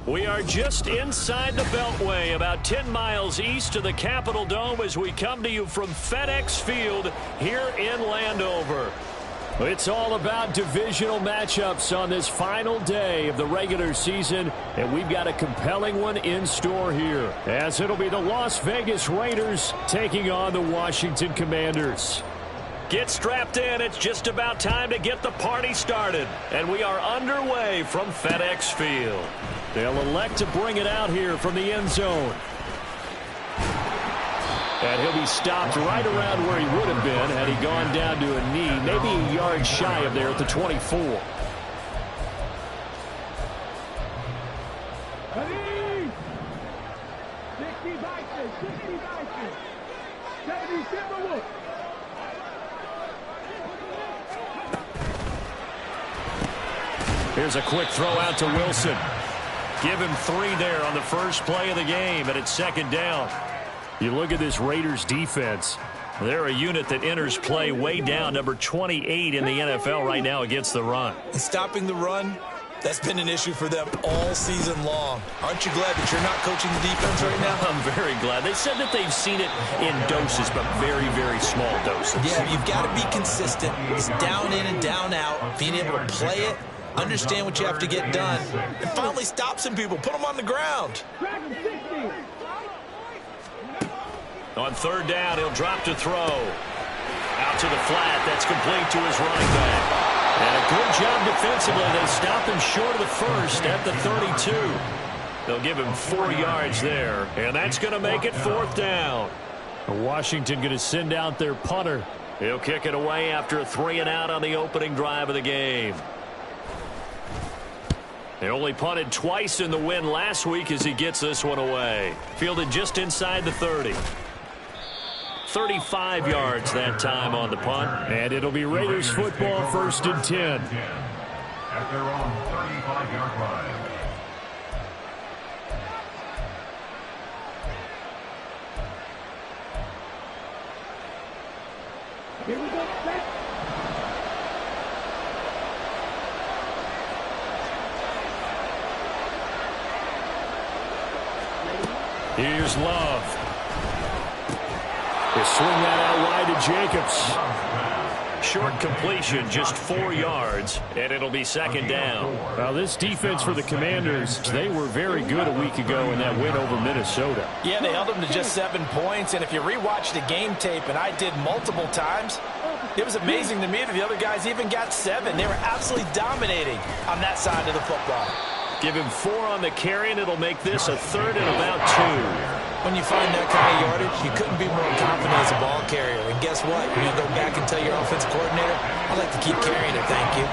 We are just inside the Beltway, about 10 miles east of the Capitol Dome as we come to you from FedEx Field here in Landover. It's all about divisional matchups on this final day of the regular season, and we've got a compelling one in store here, as it'll be the Las Vegas Raiders taking on the Washington Commanders. Get strapped in. It's just about time to get the party started, and we are underway from FedEx Field. They'll elect to bring it out here from the end zone. And he'll be stopped right around where he would have been had he gone down to a knee, maybe a yard shy of there at the 24. Ready? 60 Vikings, 60 Vikings, 70 Timberwolves. Here's a quick throw out to Wilson. Give him 3 there on the first play of the game, and it's second down. You look at this Raiders defense. They're a unit that enters play way down, number 28 in the NFL right now against the run. And stopping the run, that's been an issue for them all season long. Aren't you glad that you're not coaching the defense right now? I'm very glad. They said that they've seen it in doses, but very, very small doses. Yeah, you've got to be consistent. It's down in and down out, being able to play it, understand what you have to get done, and finally stop some people, put them on the ground. On third down, he'll drop to throw. Out to the flat. That's complete to his running back. And a good job defensively. They stop him short of the first at the 32. They'll give him 4 yards there, and that's going to make it fourth down. Washington going to send out their punter. He'll kick it away after a 3-and-out on the opening drive of the game. They only punted twice in the win last week as he gets this one away. Fielded just inside the 30. 35 yards that time on the punt. And it'll be Raiders football, 1st and 10. At their own 35-yard line. Here we go. Set. Here's Love. They swing that out wide to Jacobs. Short completion, just 4 yards, and it'll be second down. Now, this defense for the Commanders, they were very good a week ago in that win over Minnesota. Yeah, they held them to just 7 points, and if you rewatch the game tape, and I did multiple times, it was amazing to me that the other guys even got 7. They were absolutely dominating on that side of the football. Give him 4 on the carry, and it'll make this a 3rd and about 2. When you find that kind of yardage, you couldn't be more confident as a ball carrier. And guess what? You're going to go back and tell your offensive coordinator, I'd like to keep carrying it, thank you.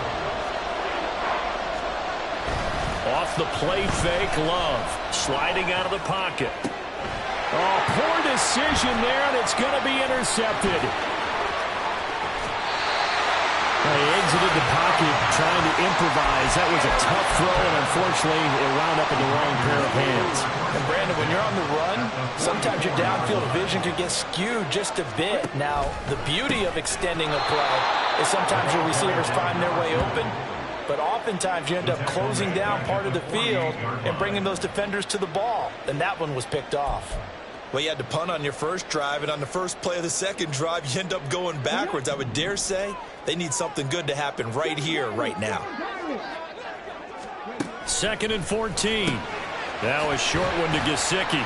Off the play fake, Love. Sliding out of the pocket. Oh, poor decision there, and it's going to be intercepted. He exited the pocket trying to improvise. That was a tough throw, and unfortunately, it wound up in the wrong pair of hands. And Brandon, when you're on the run, sometimes your downfield vision could get skewed just a bit. Now, the beauty of extending a play is sometimes your receivers find their way open, but oftentimes you end up closing down part of the field and bringing those defenders to the ball, and that one was picked off. Well, you had to punt on your first drive, and on the first play of the second drive, you end up going backwards. I would dare say they need something good to happen right here, right now. 2nd and 14. Now a short one to Gesicki.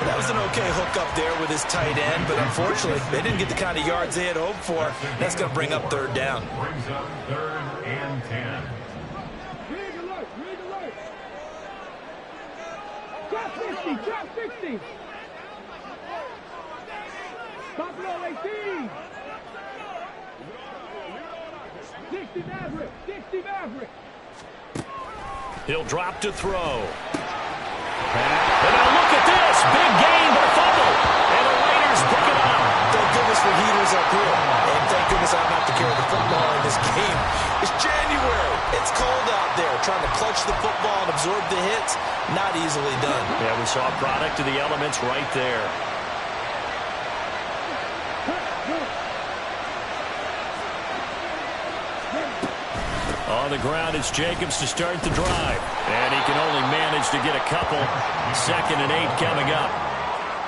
That was an okay hook up there with his tight end, but unfortunately, they didn't get the kind of yards they had hoped for. That's going to bring up 3rd down. Brings up 3rd and 10. Rig alert, rig alert. Drop 60, drop 60. Buffalo 18. 60 Maverick, 60 Maverick. He'll drop to throw. And now look at this. Big gain, but a fumble. And the Raiders pick it up. Thank goodness for heaters up here. And thank goodness I don't have to carry the football in this game. It's January. It's cold out there. Trying to clutch the football and absorb the hits, not easily done. Yeah, we saw a product of the elements right there. On On the ground, it's Jacobs to start the drive. And he can only manage to get a couple. 2nd and 8 coming up.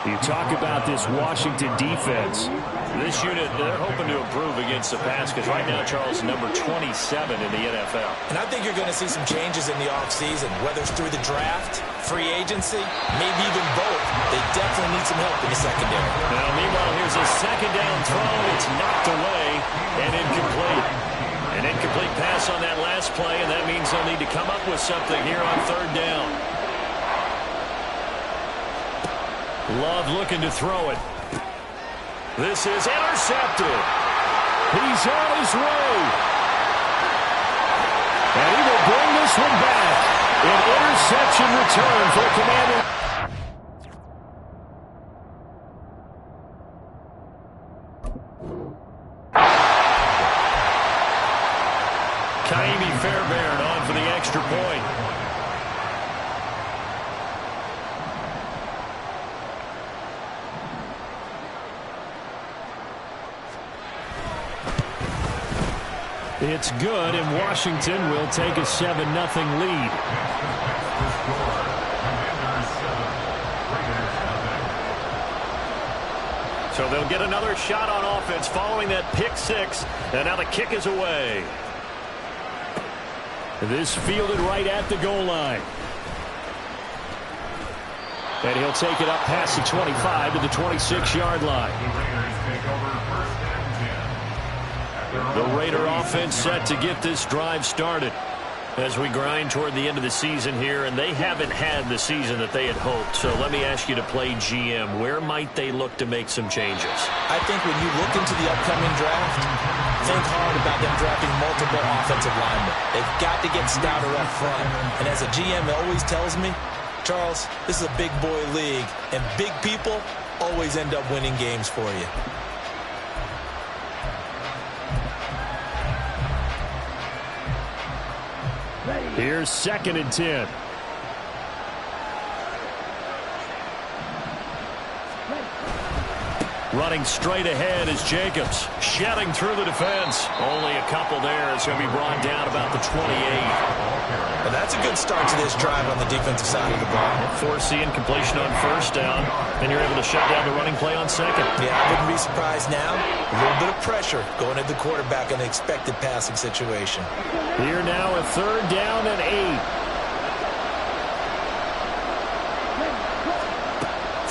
You talk about this Washington defense. This unit, they're hoping to improve against the pass because right now, Charles, number 27 in the NFL. And I think you're going to see some changes in the offseason, whether it's through the draft, free agency, maybe even both. They definitely need some help in the secondary. Now, meanwhile, here's a 2nd down throw. It's knocked away and incomplete. An incomplete pass on that last play, and that means they'll need to come up with something here on 3rd down. Love looking to throw it. This is intercepted. He's on his way. And he will bring this one back. An interception return for the Commander. Kaimi Fairbairn on for the extra point. It's good, and Washington will take a 7-0 lead. So they'll get another shot on offense following that pick 6, and now the kick is away. This fielded right at the goal line. And he'll take it up past the 25 to the 26-yard line. The Raider offense set to get this drive started as we grind toward the end of the season here, and they haven't had the season that they had hoped. So let me ask you to play GM. Where might they look to make some changes? I think when you look into the upcoming draft, think hard about them drafting multiple offensive linemen. They've got to get stouter up front. And as a GM always tells me, Charles, this is a big boy league, and big people always end up winning games for you. Here's 2nd and 10. Running straight ahead is Jacobs. Shedding through the defense. Only a couple there. It's going to be brought down about the 28. Well, that's a good start to this drive on the defensive side of the ball. Force the incompletion on 1st down, and you're able to shut down the running play on 2nd. Yeah, I wouldn't be surprised now. A little bit of pressure going at the quarterback in an expected passing situation. Here now a 3rd down and 8.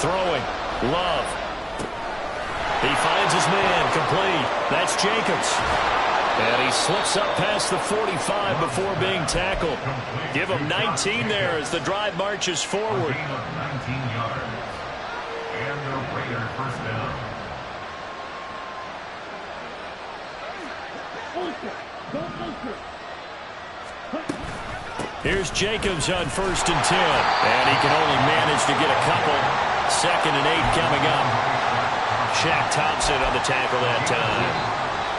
Throwing. Love. He finds his man, complete. That's Jacobs. And he slips up past the 45 before being tackled. Give him 19 there as the drive marches forward. 19 yards. And the Raider 1st down. Here's Jacobs on 1st and 10. And he can only manage to get a couple. 2nd and 8 coming up. Shaq Thompson on the tackle that time.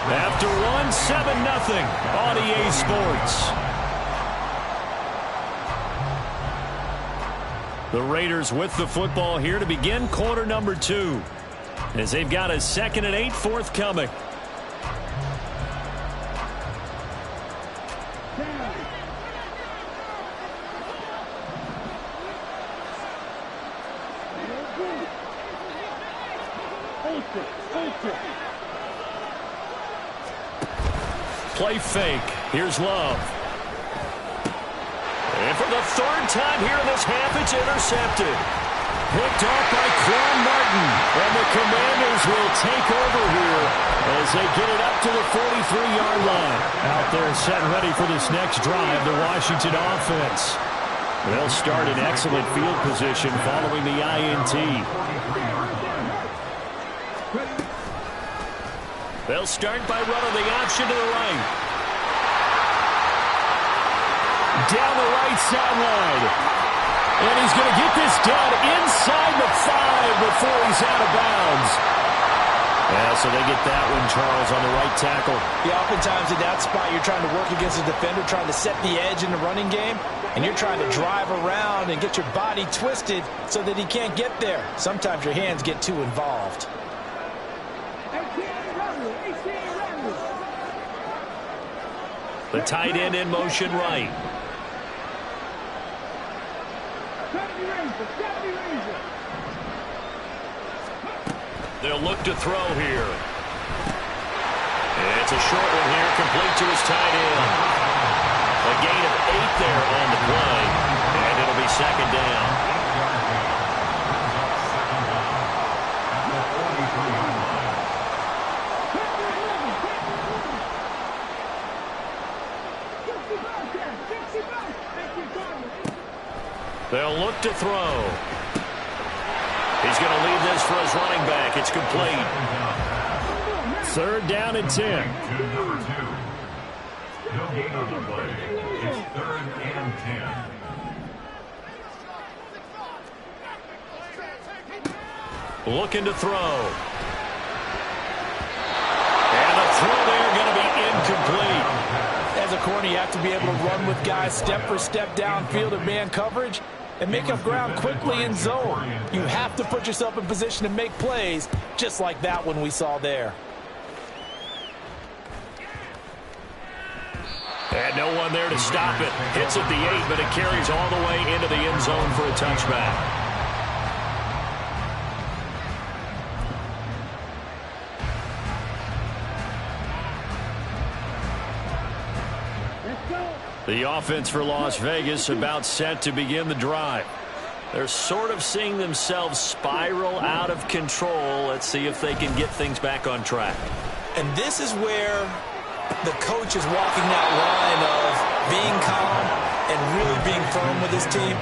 After one, 7-0 on EA Sports. The Raiders with the football here to begin quarter number 2. As they've got a 2nd and 8 forthcoming. Play fake. Here's Love. And for the 3rd time here in this half, it's intercepted. Picked off by Quan Martin. And the Commanders will take over here as they get it up to the 43-yard line. Out there set ready for this next drive, the Washington offense. They'll start in excellent field position following the INT. They'll start by running the option to the right. Down the right sideline. And he's going to get this done inside the 5 before he's out of bounds. Yeah, so they get that one, Charles, on the right tackle. Yeah, oftentimes in that spot, you're trying to work against a defender, trying to set the edge in the running game, and you're trying to drive around and get your body twisted so that he can't get there. Sometimes your hands get too involved. The tight end in motion right. They'll look to throw here. It's a short one here, complete to his tight end. A gain of 8 there on the play, and it'll be second down. They'll look to throw. He's going to leave this for his running back. It's complete. 3rd down and 10. Number 2. No gain on the play. It's 3rd and 10. Looking to throw. And the throw there going to be incomplete. As a corner, you have to be able to run with guys step for step downfield in man coverage and make up ground quickly in zone. You have to put yourself in position to make plays, just like that one we saw there. And no one there to stop it. Hits at the 8, but it carries all the way into the end zone for a touchback. The offense for Las Vegas about set to begin the drive. They're sort of seeing themselves spiral out of control. Let's see if they can get things back on track. And this is where the coach is walking that line of being calm and really being firm with his team.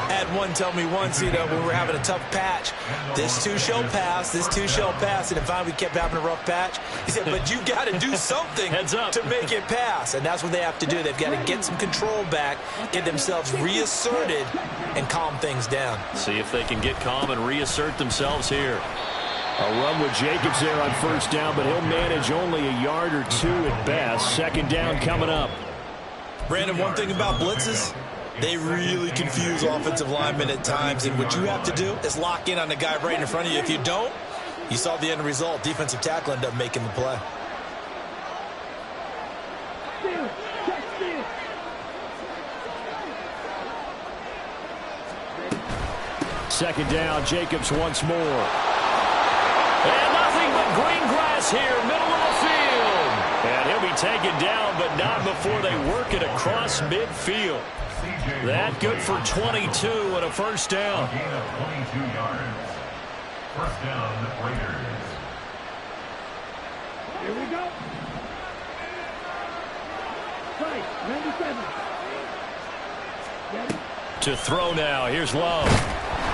I had one tell me once, when we were having a tough patch, this too shall pass, this too shall pass. And finally we kept having a rough patch. He said, but you got to do something to make it pass. And that's what they have to do. They've got to get some control back, get themselves reasserted, and calm things down. See if they can get calm and reassert themselves here. A run with Jacobs there on 1st down, but he'll manage only a yard or 2 at best. 2nd down coming up. Brandon, one thing about blitzes, they really confuse offensive linemen at times, and what you have to do is lock in on the guy right in front of you. If you don't, you saw the end result. Defensive tackle ended up making the play. Second down, Jacobs once more. And nothing but green grass here, middle of the field. And he'll be taken down, but not before they work it across midfield. That good for 22 and a 1st down. Gain of 22 yards. 1st down, Raiders. Here we go. Strike, 97. To throw now, here's Love.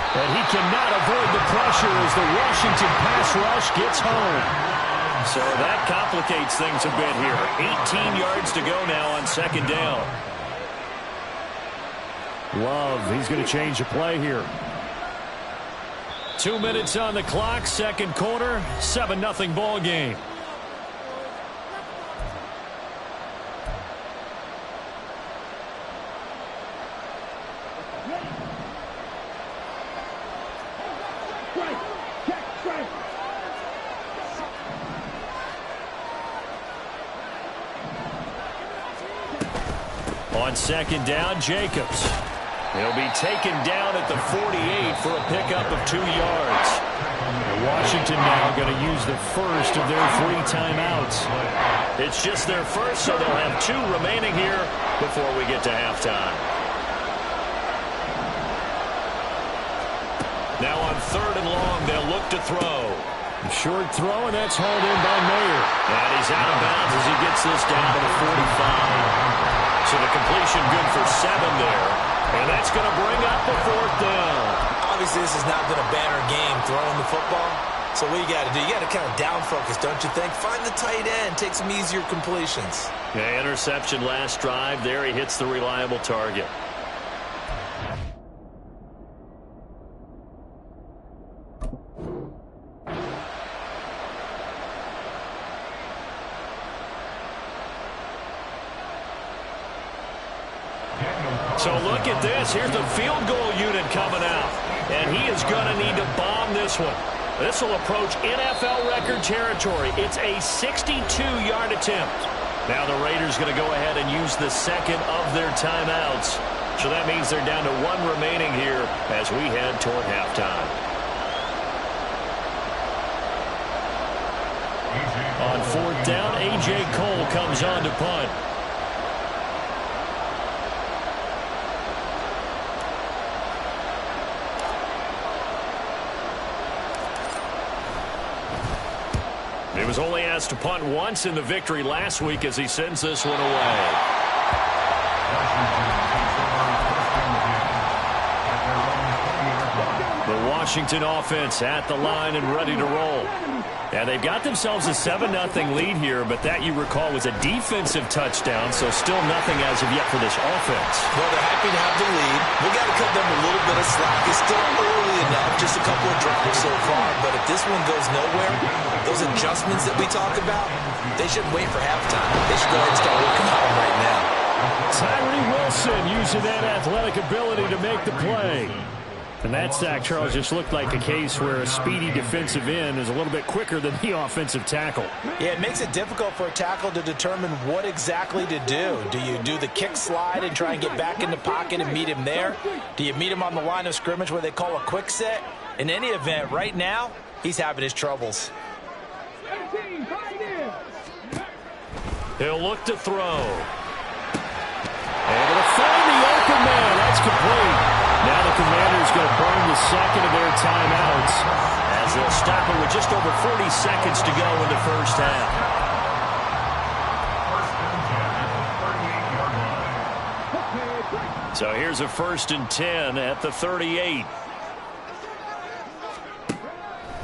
And he cannot avoid the pressure as the Washington pass rush gets home. So that complicates things a bit here. 18 yards to go now on 2nd down. Love, he's going to change the play here. 2 minutes on the clock, 2nd quarter, 7-0 ball game. On 2nd down, Jacobs. He'll be taken down at the 48 for a pickup of 2 yards. And Washington now going to use the first of their 3 timeouts. It's just their first, so they'll have 2 remaining here before we get to halftime. Now on 3rd and long, they'll look to throw. A short throw, and that's hauled in by Mayer. And he's out of bounds as he gets this down to the 45. So the completion good for 7 there. And that's going to bring up a 4th down. Obviously, this has not been a banner game throwing the football. So what you got to do, you got to kind of down focus, don't you think? Find the tight end, take some easier completions. Yeah, interception last drive. There he hits the reliable target. So look at this. Here's the field goal unit coming out. And he is going to need to bomb this one. This will approach NFL record territory. It's a 62-yard attempt. Now the Raiders going to go ahead and use the second of their timeouts. So that means they're down to 1 remaining here as we head toward halftime. On 4th down, A.J. Cole comes on to punt. He was only asked to punt once in the victory last week as he sends this one away. The Washington offense at the line and ready to roll. And they've got themselves a 7-0 lead here, but that, you recall, was a defensive touchdown, so still nothing as of yet for this offense. Well, they're happy to have the lead. We got to cut them a little bit of slack. It's still early enough, just a couple of drives so far. But if this one goes nowhere, those adjustments that we talk about, they shouldn't wait for halftime. They should go ahead and start working on them right now. Tyree Wilson using that athletic ability to make the play. And that sack, Charles, just looked like a case where a speedy defensive end is a little bit quicker than the offensive tackle. Yeah, it makes it difficult for a tackle to determine what exactly to do. Do you do the kick slide and try and get back in the pocket and meet him there? Do you meet him on the line of scrimmage where they call a quick set? In any event, right now, he's having his troubles. He'll look to throw. Able to find the open man. That's complete. Now the Commanders going to burn the second of their timeouts as they'll stop it with just over 40 seconds to go in the first half. So here's a 1st and 10 at the 38.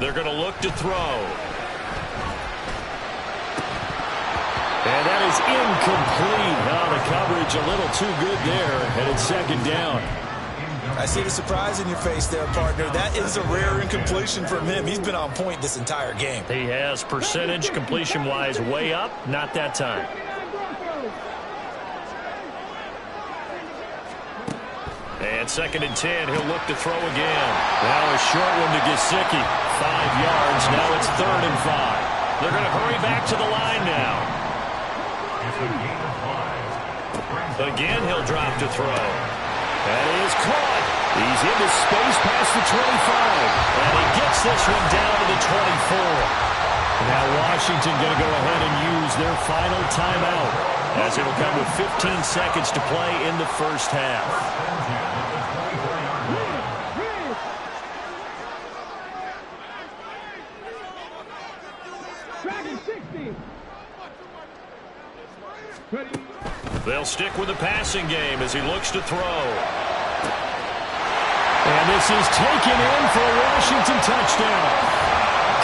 They're going to look to throw. And that is incomplete. Oh, the coverage a little too good there, and it's 2nd down. I see the surprise in your face there, partner. That is a rare incompletion from him. He's been on point this entire game. He has percentage completion-wise way up. Not that time. And 2nd and 10. He'll look to throw again. Now a short one to Gesicki. 5 yards. Now it's 3rd and 5. They're going to hurry back to the line now. Again, he'll drop to throw. That is caught. He's into space past the 25. And he gets this one down to the 24. Now Washington going to go ahead and use their final timeout as it will come with 15 seconds to play in the first half. They'll stick with the passing game as he looks to throw. And this is taken in for a Washington touchdown.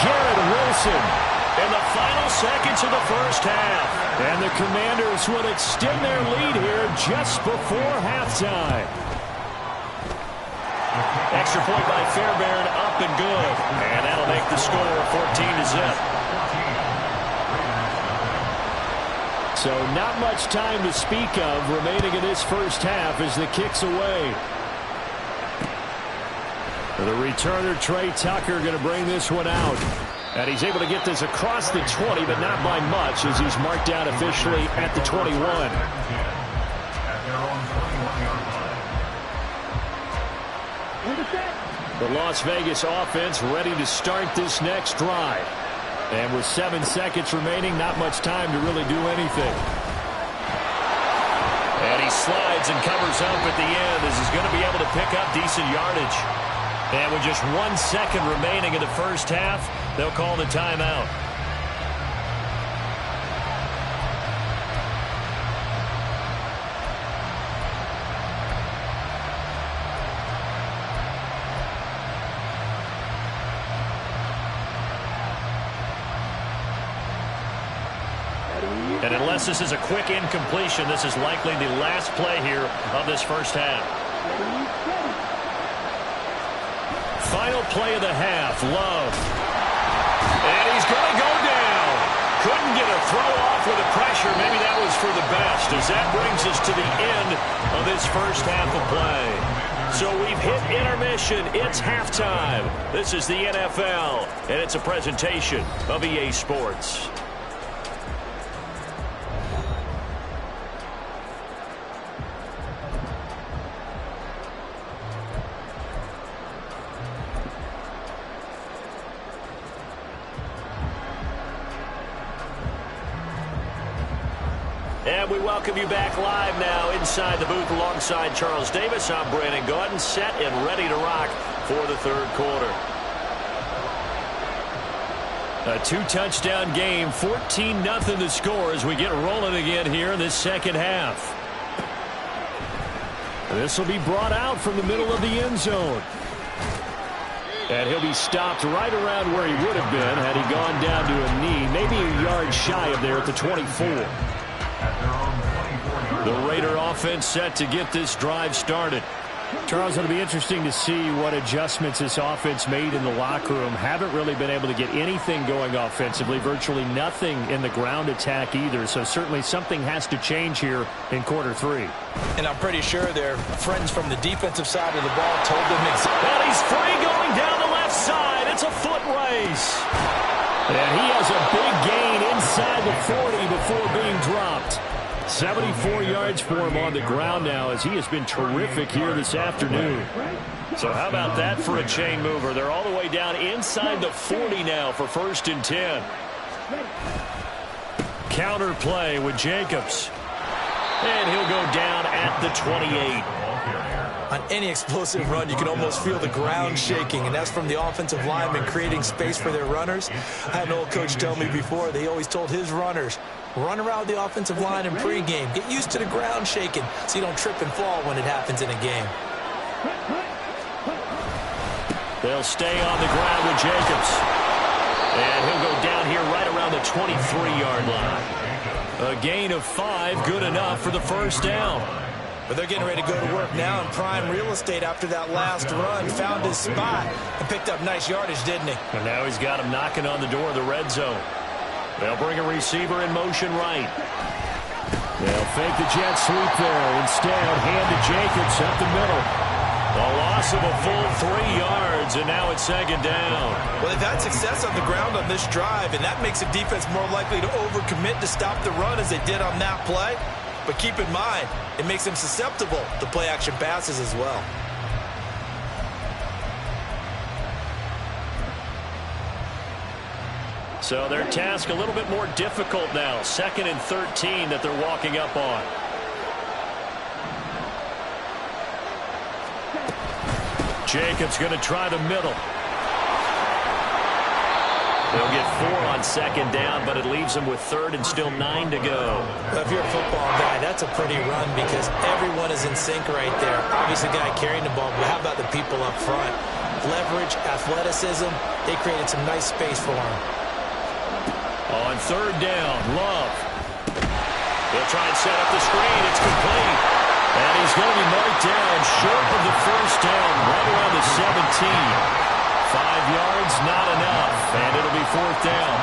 Garrett Wilson in the final seconds of the first half. And the Commanders would extend their lead here just before halftime. Extra point by Fairbairn, up and good. And that'll make the score 14-0. So not much time to speak of remaining in this first half as the kick's away. The returner, Trey Tucker, going to bring this one out. And he's able to get this across the 20, but not by much as he's marked out officially at the 21. The Las Vegas offense ready to start this next drive. And with 7 seconds remaining, not much time to really do anything. And he slides and covers up at the end as he's going to be able to pick up decent yardage. And with just 1 second remaining in the first half, they'll call the timeout. And unless this is a quick incompletion, this is likely the last play here of this first half. Final play of the half, Love. And he's going to go down. Couldn't get a throw off with the pressure. Maybe that was for the best, as that brings us to the end of this first half of play. So we've hit intermission. It's halftime. This is the NFL, and it's a presentation of EA Sports. And we welcome you back live now inside the booth alongside Charles Davis. I'm Brandon Gaudin, set and ready to rock for the third quarter. A two-touchdown game, 14-0 the score as we get rolling again here in this second half. This will be brought out from the middle of the end zone. And he'll be stopped right around where he would have been had he gone down to a knee, maybe a yard shy of there at the 24. The Raider offense set to get this drive started. Charles, it'll be interesting to see what adjustments this offense made in the locker room. Haven't really been able to get anything going offensively, virtually nothing in the ground attack either. So certainly something has to change here in quarter three. And I'm pretty sure their friends from the defensive side of the ball told them exactly. And he's free going down the left side. It's a foot race. And he has a big gain inside the 40 before being dropped. 74 yards for him on the ground now as he has been terrific here this afternoon. So how about that for a chain mover? They're all the way down inside the 40 now for 1st and 10. Counter play with Jacobs. And he'll go down at the 28. On any explosive run, you can almost feel the ground shaking, and that's from the offensive linemen creating space for their runners. I had an old coach tell me before, they always told his runners, run around the offensive line in pregame. Get used to the ground shaking so you don't trip and fall when it happens in a game. They'll stay on the ground with Jacobs. And he'll go down here right around the 23-yard line. A gain of 5, good enough for the first down. But they're getting ready to go to work now in prime real estate after that last run. Found his spot and picked up nice yardage, didn't he? And now he's got him knocking on the door of the red zone. They'll bring a receiver in motion right. They'll fake the jet sweep there. Instead, hand to Jacobs up the middle. A loss of a full 3 yards, and now it's second down. Well, they've had success on the ground on this drive, and that makes the defense more likely to overcommit to stop the run as they did on that play. But keep in mind, it makes them susceptible to play-action passes as well. So their task a little bit more difficult now. 2nd and 13 that they're walking up on. Jacobs going to try the middle. They'll get 4 on 2nd down, but it leaves them with 3rd and still 9 to go. Well, if you're a football guy, that's a pretty run because everyone is in sync right there. Obviously, the guy carrying the ball, but how about the people up front? Leverage, athleticism, they created some nice space for him. On 3rd down, Love. They'll try and set up the screen. It's complete. And he's going to be marked down short of the first down, right around the 17. 5 yards, not enough, and it'll be 4th down.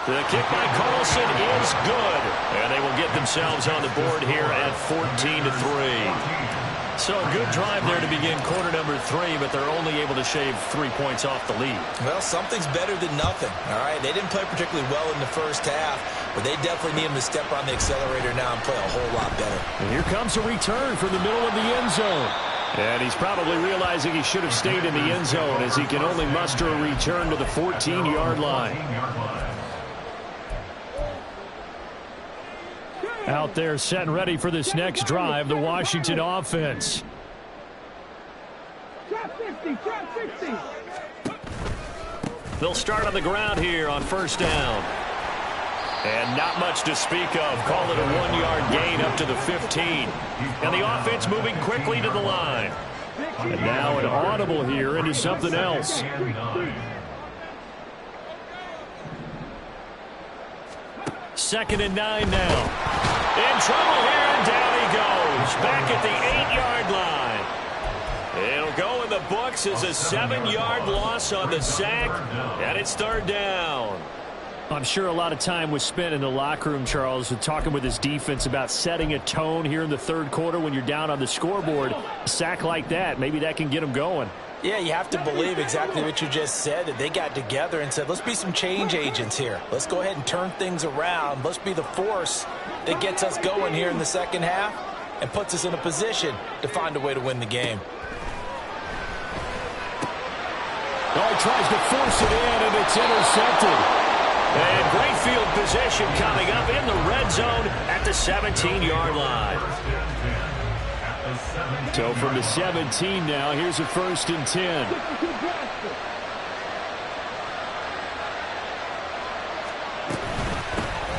The kick by Carlson is good, and they will get themselves on the board here at 14-3. So a good drive there to begin quarter number 3, but they're only able to shave 3 points off the lead. Well, something's better than nothing, all right? They didn't play particularly well in the first half, but they definitely need him to step on the accelerator now and play a whole lot better. And here comes a return from the middle of the end zone. And he's probably realizing he should have stayed in the end zone as he can only muster a return to the 14-yard line. Out there set and ready for this next drive, the Washington offense. Drop 50, drop 50. They'll start on the ground here on 1st down. And not much to speak of. Call it a 1-yard gain up to the 15. And the offense moving quickly to the line. And now an audible here into something else. 2nd and 9 now. In trouble here, and down he goes. Back at the 8-yard line. It'll go in the books as a 7-yard loss on the sack, and it's 3rd down. I'm sure a lot of time was spent in the locker room, Charles, talking with his defense about setting a tone here in the 3rd quarter when you're down on the scoreboard. A sack like that, maybe that can get them going. Yeah, you have to believe exactly what you just said, that they got together and said, let's be some change agents here. Let's go ahead and turn things around. Let's be the force that gets us going here in the second half and puts us in a position to find a way to win the game. Oh, he tries to force it in, and it's intercepted. And great field position coming up in the red zone at the 17-yard line. So from the 17 now, here's a 1st and 10.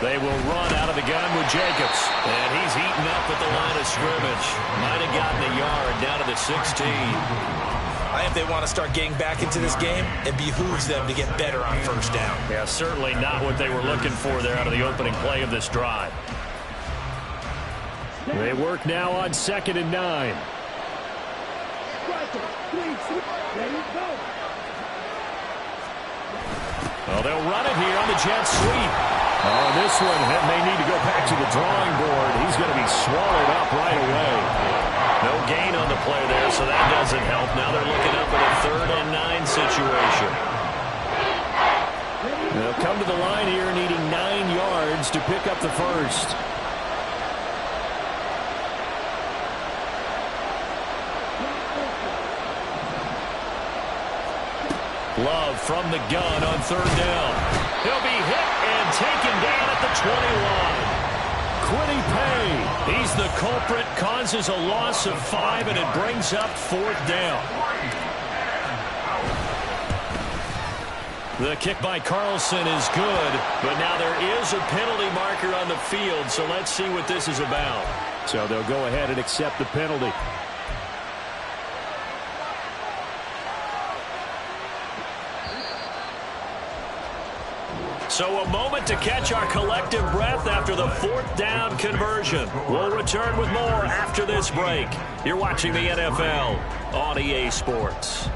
They will run out of the gun with Jacobs. And he's eaten up at the line of scrimmage. Might have gotten a yard down to the 16. I think they want to start getting back into this game. It behooves them to get better on 1st down. Yeah, certainly not what they were looking for there out of the opening play of this drive. They work now on 2nd and 9. Oh, they'll run it here on the jet sweep. Oh, this one may need to go back to the drawing board. He's going to be swallowed up right away. No gain on the play there, so that doesn't help. Now they're looking up at a 3rd and 9 situation. They'll come to the line here needing 9 yards to pick up the 1st. Love from the gun on 3rd down. He'll be hit and taken down at the 21. Quiddy Pay, he's the culprit, causes a loss of 5, and it brings up 4th down. The kick by Carlson is good, but now there is a penalty marker on the field, so let's see what this is about. So they'll go ahead and accept the penalty. So a moment to catch our collective breath after the 4th down conversion. We'll return with more after this break. You're watching the NFL on EA Sports.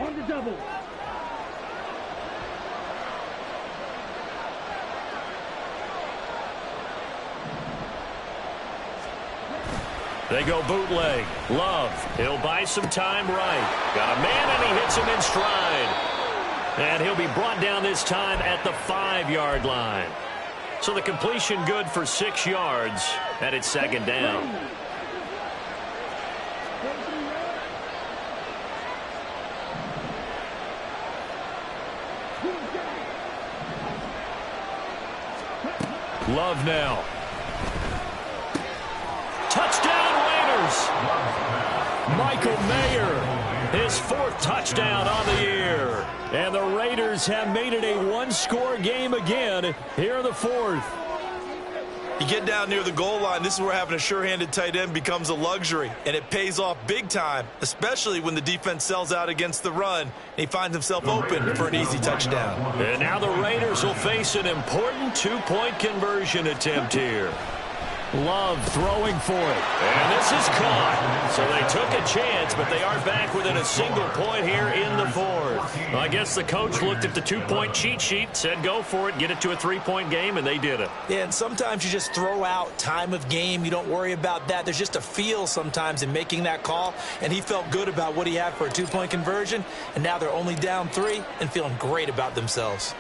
On the double. They go bootleg. Love. He'll buy some time right. Got a man, and he hits him in stride. And he'll be brought down this time at the 5-yard line. So the completion good for 6 yards, and it's 2nd down. Love now. Touchdown, Raiders. Michael Mayer, his 4th touchdown on the year. And the Raiders have made it a 1-score game again here in the 4th. You get down near the goal line, this is where having a sure-handed tight end becomes a luxury, and it pays off big time, especially when the defense sells out against the run, and he finds himself open for an easy touchdown. And now the Raiders will face an important 2-point conversion attempt here. Love throwing for it. And this is caught. So they took a chance, but they are back within a single point here in the 4th. I guess the coach looked at the 2-point cheat sheet, said go for it, get it to a 3-point game, and they did it. Yeah, and sometimes you just throw out time of game. You don't worry about that. There's just a feel sometimes in making that call, and he felt good about what he had for a 2-point conversion, and now they're only down 3 and feeling great about themselves.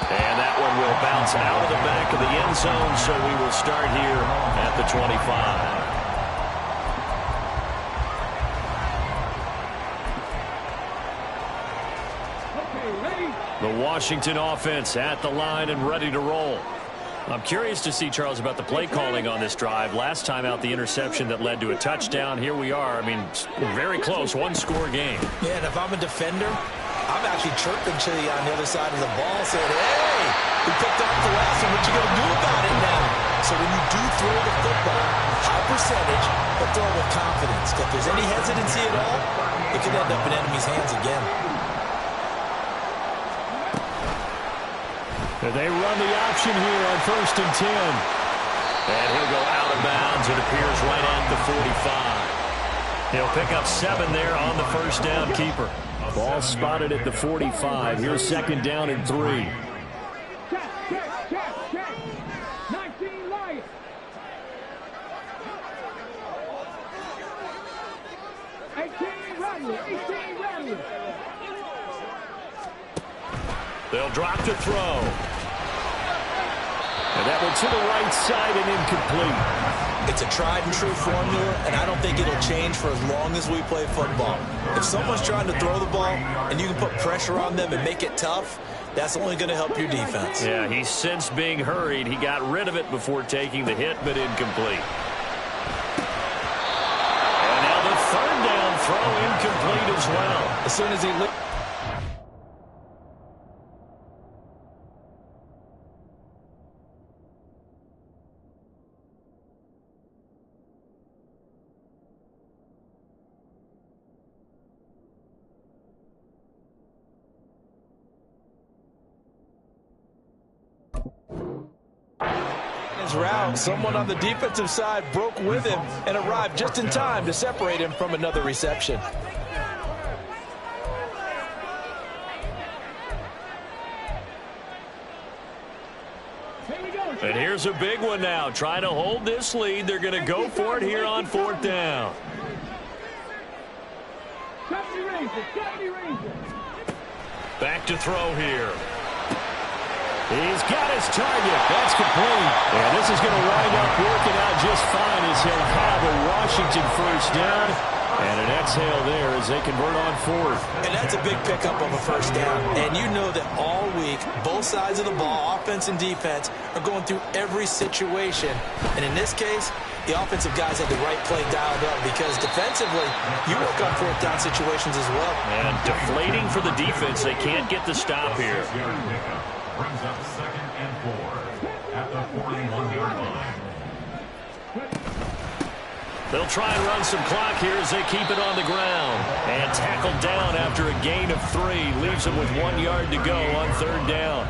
And that one will bounce out of the back of the end zone, so we will start here at the 25. The Washington offense at the line and ready to roll. I'm curious to see, Charles, about the play calling on this drive. Last time out, the interception that led to a touchdown. Here we are. I mean, very close, 1-score game. Yeah, and if I'm a defender, I'm actually chirping to you on the other side of the ball, saying, hey, we picked off the last one. What you going to do about it now? So when you do throw the football, high percentage, but throw it with confidence. If there's any hesitancy at all, it could end up in enemy's hands again. They run the option here on 1st and 10. And he'll go out of bounds. It appears right at the 45. He'll pick up 7 there on the 1st down keeper. Ball spotted at the 45. Here's 2nd down and 3. Check. 19 Lions. 18 Rattler. They'll drop to throw. And that one to the right side and incomplete. It's a tried-and-true formula, and I don't think it'll change for as long as we play football. If someone's trying to throw the ball and you can put pressure on them and make it tough, that's only going to help your defense. Yeah, he's since being hurried. He got rid of it before taking the hit, but incomplete. And now the third down throw incomplete as well. As soon as he route, someone on the defensive side broke with him and arrived just in time to separate him from another reception. And here's a big one now. Trying to hold this lead. They're going to go for it here on fourth down. Back to throw here. He's got his target. That's complete. And this is going to wind up working out just fine as he'll have a Washington first down. And an exhale there as they convert on fourth. And that's a big pickup of a first down. And you know that all week, both sides of the ball, offense and defense, are going through every situation. And in this case, the offensive guys had the right play dialed up because defensively, you work on fourth down situations as well. And deflating for the defense. They can't get the stop here. Brings up 2nd and 4 at the 41-yard line. They'll try and run some clock here as they keep it on the ground. And tackled down after a gain of 3. Leaves them with 1 yard to go on third down.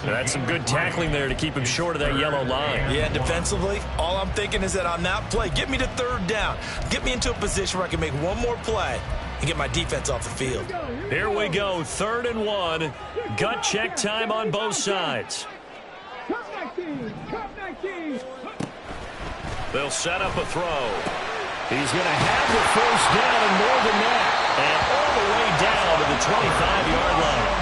That's some good tackling there to keep him short of that yellow line. Yeah, defensively, all I'm thinking is that on that play, get me to third down. Get me into a position where I can make one more play and get my defense off the field. Here we go, 3rd and 1. Gut check time on both sides. They'll set up a throw. He's going to have the first down and more than that. And all the way down to the 25-yard line.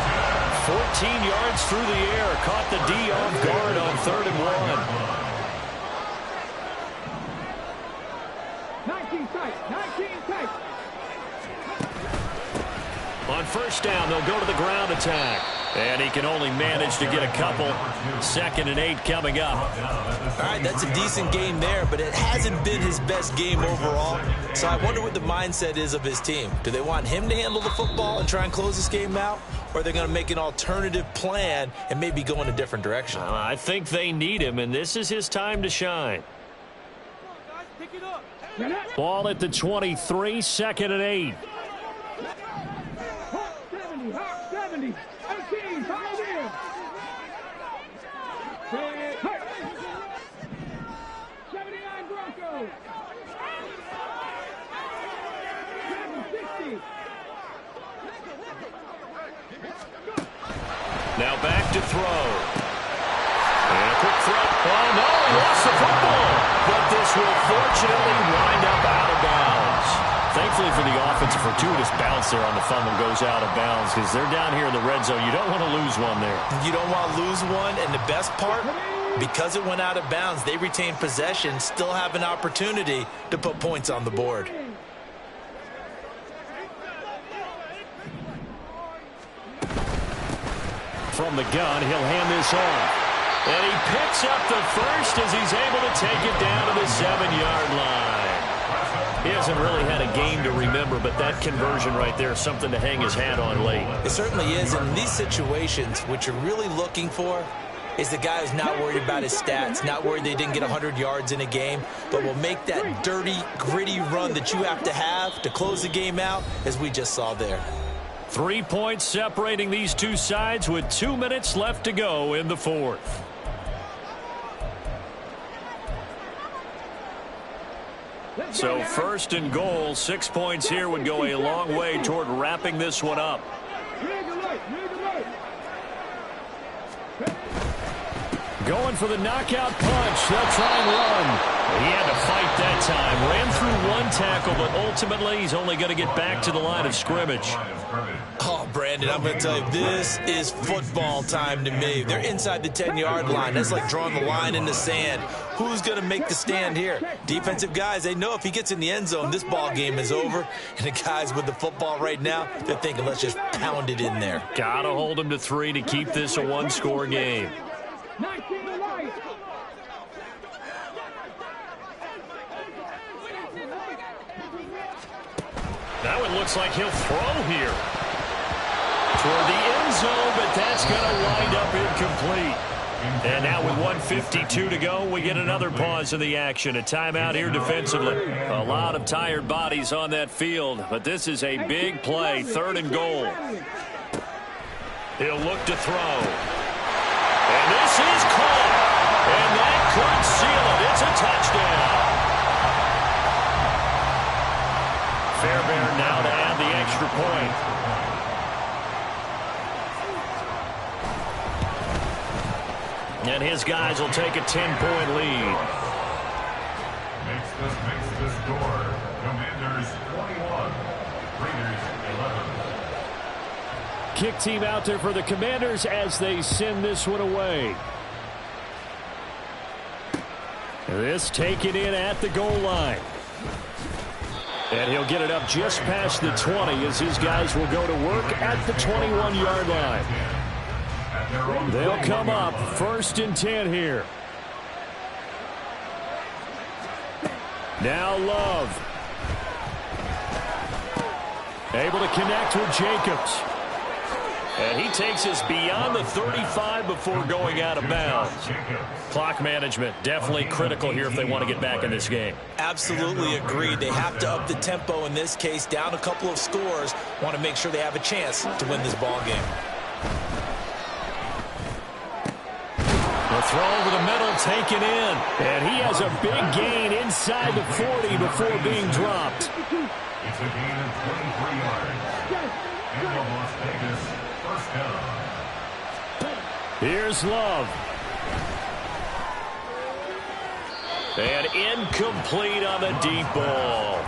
14 yards through the air. Caught the D off guard on 3rd and 19 tight, 19 tight.1. On first down, they'll go to the ground attack. And he can only manage to get a couple. 2nd and 8 coming up. All right, that's a decent game there, but it hasn't been his best game overall. So I wonder what the mindset is of his team. Do they want him to handle the football and try and close this game out? Or are they going to make an alternative plan and maybe go in a different direction? I think they need him, and this is his time to shine. Ball at the 23, 2nd and 8. 70, 18, follow in. 79 Broncos. 60. Now back to throw. And a quick throw. Oh, no, he lost the football. But this will fortunately wind up out of bounds. Thankfully for the offense, a fortuitous bounce there on the fumble goes out of bounds because they're down here in the red zone. You don't want to lose one there. You don't want to lose one, and the best part, because it went out of bounds, they retain possession, still have an opportunity to put points on the board. From the gun, he'll hand this off. And he picks up the first as he's able to take it down to the 7-yard line. He hasn't really had a game to remember, but that conversion right there is something to hang his hat on late. It certainly is. In these situations, what you're really looking for is the guy who's not worried about his stats, not worried they didn't get 100 yards in a game, but will make that dirty, gritty run that you have to close the game out, as we just saw there. 3 points separating these two sides with 2 minutes left to go in the fourth. So 1st and goal, 6 points here would go a long way toward wrapping this one up. Going for the knockout punch. They'll try and run. He had to fight that time. Ran through one tackle, but ultimately he's only going to get back to the line of scrimmage. Oh, Brandon, I'm going to tell you, this is football time to me. They're inside the 10-yard line. That's like drawing the line in the sand. Who's going to make the stand here? Defensive guys, they know if he gets in the end zone, this ball game is over. And the guys with the football right now, they're thinking, let's just pound it in there. Got to hold him to 3 to keep this a one-score game. 19 right. Now it looks like he'll throw here toward the end zone, but that's going to wind up incomplete. And now with 1:52 to go, we get another pause in the action. A timeout here defensively. A lot of tired bodies on that field, but this is a big play, 3rd and goal. He'll look to throw. And this is caught. And that could seal it. It's a touchdown. Fairbairn now to add the extra point. And his guys will take a 10-point lead. Makes the score. Commanders 21, Raiders 11. Kick team out there for the Commanders as they send this one away. This taken in at the goal line. And he'll get it up just past the 20 as his guys will go to work at the 21-yard line. They'll come up 1st and 10 here. Now Love. Able to connect with Jacobs. And he takes us beyond the 35 before going out of bounds. Clock management definitely critical here if they want to get back in this game. Absolutely agreed. They have to up the tempo in this case, down a couple of scores. Want to make sure they have a chance to win this ball game. The throw over the middle taken in. And he has a big gain inside the 40 before being dropped. It's a gain of 23 yards. And the Las Vegas first down. Here's Love. And incomplete on the deep ball.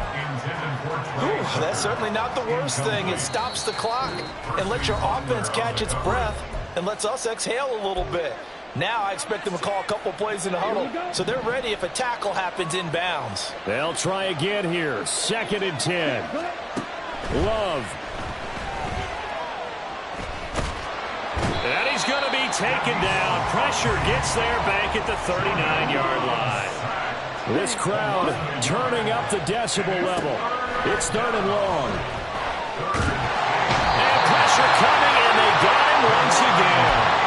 Ooh, that's certainly not the worst thing. It stops the clock and lets your offense catch its breath and lets us exhale a little bit. Now I expect them to call a couple plays in the huddle, so they're ready if a tackle happens inbounds. They'll try again here. 2nd and 10. Love. And he's going to be taken down. Pressure gets there back at the 39-yard line. This crowd turning up the decibel level. It's 3rd and long. And pressure coming, and they got him once again.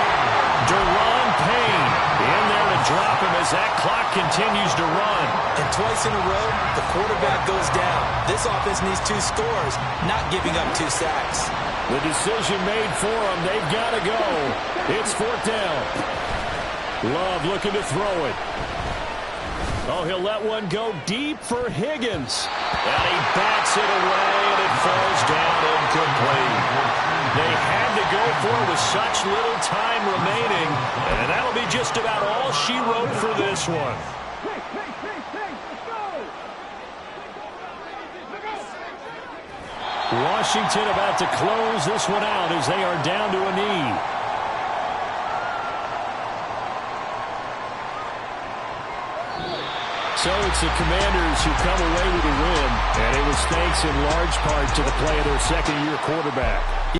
Deron Payne in there to drop him as that clock continues to run. And twice in a row, the quarterback goes down. This offense needs 2 scores, not giving up 2 sacks. The decision made for them. They've got to go. It's 4th down. Love looking to throw it. Oh, he'll let one go deep for Higgins. And he bats it away, and it falls down incomplete. They had to go for it with such little time remaining, and that'll be just about all she wrote for this one. Washington about to close this one out as they are down to a knee. So it's the Commanders who come away with a win, and it was thanks in large part to the play of their second-year quarterback.